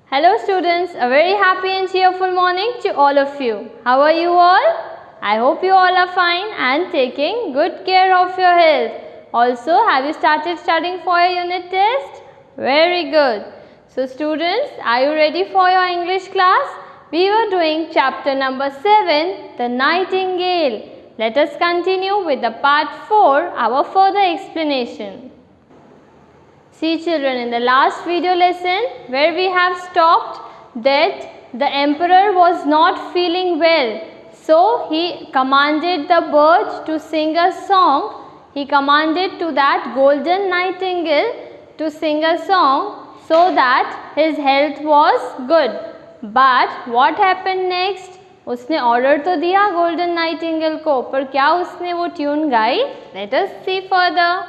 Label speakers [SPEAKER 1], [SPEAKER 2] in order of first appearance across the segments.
[SPEAKER 1] Hello students, a very happy and cheerful morning to all of you. How are you all? I hope you all are fine and taking good care of your health. Also, have you started studying for your unit test? Very good. So students, are you ready for your English class? We were doing chapter number 7, The Nightingale. Let us continue with the part 4, our further explanation. See children, in the last video lesson where we have stopped that the emperor was not feeling well. So he commanded the bird to sing a song. He commanded to that golden nightingale to sing a song so that his health was good. But what happened next? उसने order तो दिया golden Nightingale को, पर क्या उसने वो tune गाई? Let us see further.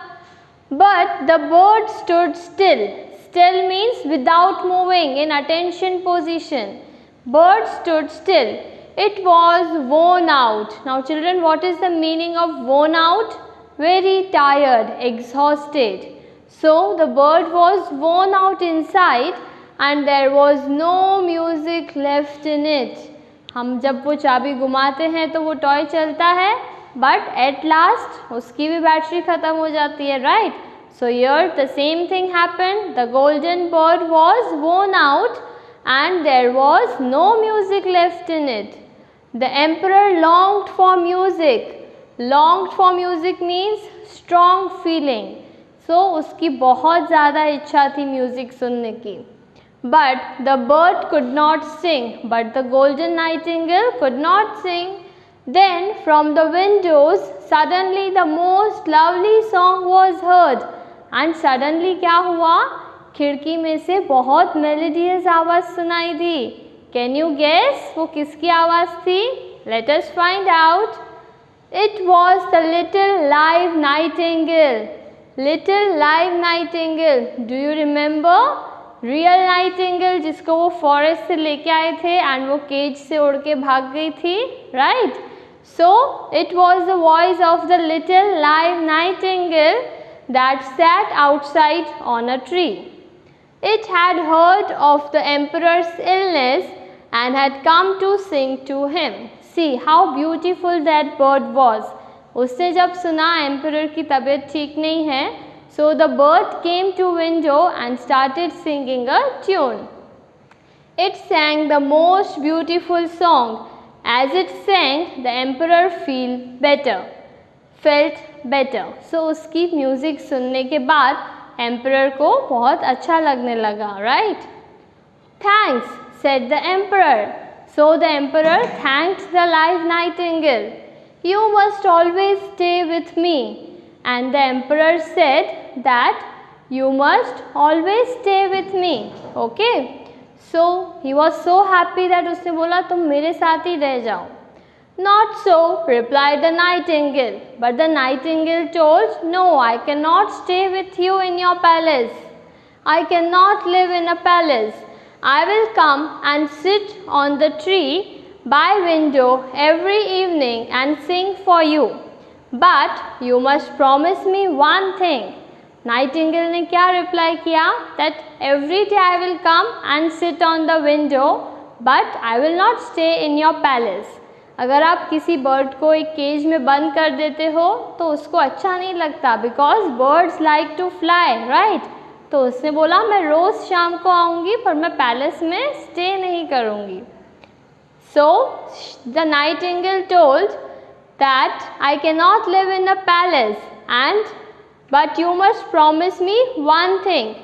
[SPEAKER 1] But the bird stood still. Still means without moving, in attention position. Bird stood still. It was worn out. Now children, what is the meaning of worn out? Very tired, exhausted. So the bird was worn out inside and there was no music left in it. हम जब वो चाबी घुमाते हैं तो वो toy चलता है, but at last उसकी भी बैटरी ख़त्म हो जाती है, right? So here the same thing happened. The golden bird was worn out and there was no music left in it. The emperor longed for music. Longed for music means strong feeling. So उसकी बहुत ज़्यादा इच्छा थी music सुनने की. But the bird could not sing. But the golden nightingale could not sing. Then from the windows suddenly the most lovely song was heard. And suddenly क्या हुआ? खिड़की में से बहुत मेलोडियस आवाज़ सुनाई दी. Can you guess वो किसकी आवाज़ थी? Let us find out. It was the little live nightingale. Little live nightingale. Do you remember? Real Nightingale जिसको वो फॉरेस्ट से लेके आए थे एंड वो केज से उड़ के भाग गई थी, right? So it was the voice of the little live nightingale that sat outside on a tree. It had heard of the emperor's illness and had come to sing to him. See how beautiful that bird was. उसने जब सुना emperor की तबीयत ठीक नहीं है, so the bird came to window and started singing a tune. It sang the most beautiful song. As it sang, the emperor felt better. So उसकी music सुनने के बाद emperor को बहुत अच्छा लगने लगा, right? Thanks, said the emperor. So the emperor thanked the live nightingale. You must always stay with me. And the emperor said that you must always stay with me. Okay? So he was so happy that उसने बोला तुम मेरे साथ ही रह जाओ. Not so, replied the nightingale. But the nightingale told, no, I cannot stay with you in your palace. I cannot live in a palace. I will come and sit on the tree by window every evening and sing for you. But you must promise me one thing. Nightingale ने क्या reply किया? That every day I will come and sit on the window, but I will not stay in your palace. अगर आप किसी bird को एक cage में बंद कर देते हो तो उसको अच्छा नहीं लगता, because birds like to fly, right? तो उसने बोला मैं रोज़ शाम को आऊँगी पर मैं पैलेस में स्टे नहीं करूँगी. So the nightingale told that I cannot live in a palace but you must promise me one thing.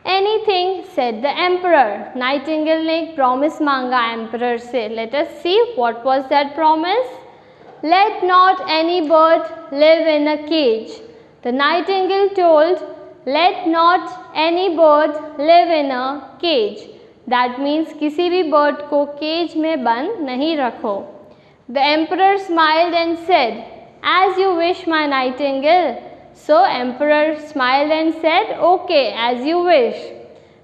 [SPEAKER 1] Anything, said the emperor. Nightingale ने एक promise मांगा emperor से. Let us see what was that promise. Let not any bird live in a cage. The nightingale told, let not any bird live in a cage. That means किसी भी bird को cage में बंद नहीं रखो. The emperor smiled and said, as you wish, my nightingale. So emperor smiled and said, okay, as you wish.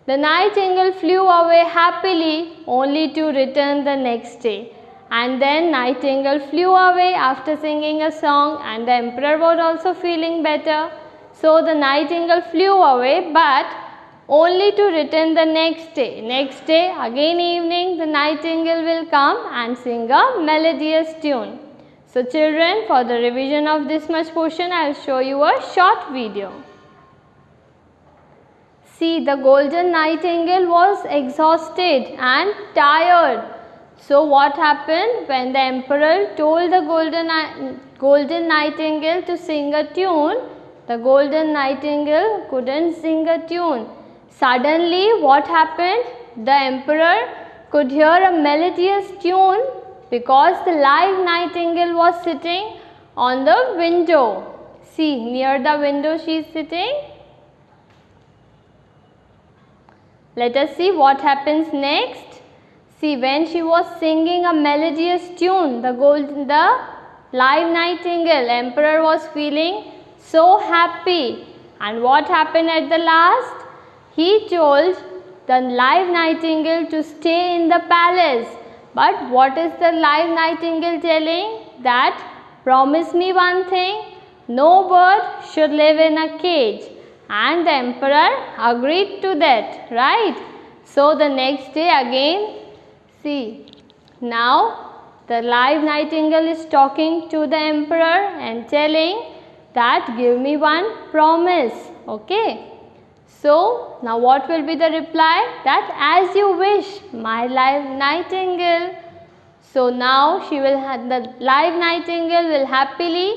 [SPEAKER 1] The nightingale flew away happily only to return the next day. And then nightingale flew away after singing a song and the emperor was also feeling better. So the nightingale flew away, but only to return the next day. Next day, again evening, the nightingale will come and sing a melodious tune. So children, for the revision of this much portion, I will show you a short video. See, the golden nightingale was exhausted and tired. So what happened? When the emperor told the golden nightingale to sing a tune, the golden nightingale couldn't sing a tune. Suddenly what happened? The emperor could hear a melodious tune because the live nightingale was sitting on the window. See, near the window she is sitting. Let us see what happens next. See, when she was singing a melodious tune, the live nightingale, emperor was feeling so happy. And what happened at the last? He told the live nightingale to stay in the palace. But what is the live nightingale telling? That promise me one thing, no bird should live in a cage. And the emperor agreed to that, right? So the next day again, see, now the live nightingale is talking to the emperor and telling that give me one promise, okay? So now what will be the reply? That as you wish, my live nightingale. So now she will have, the live nightingale will happily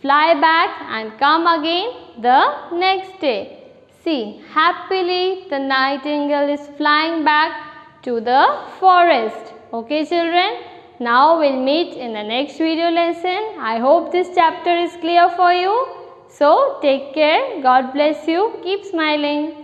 [SPEAKER 1] fly back and come again the next day. See, happily the nightingale is flying back to the forest. Okay children, now we'll meet in the next video lesson. I hope this chapter is clear for you. So take care. God bless you. Keep smiling.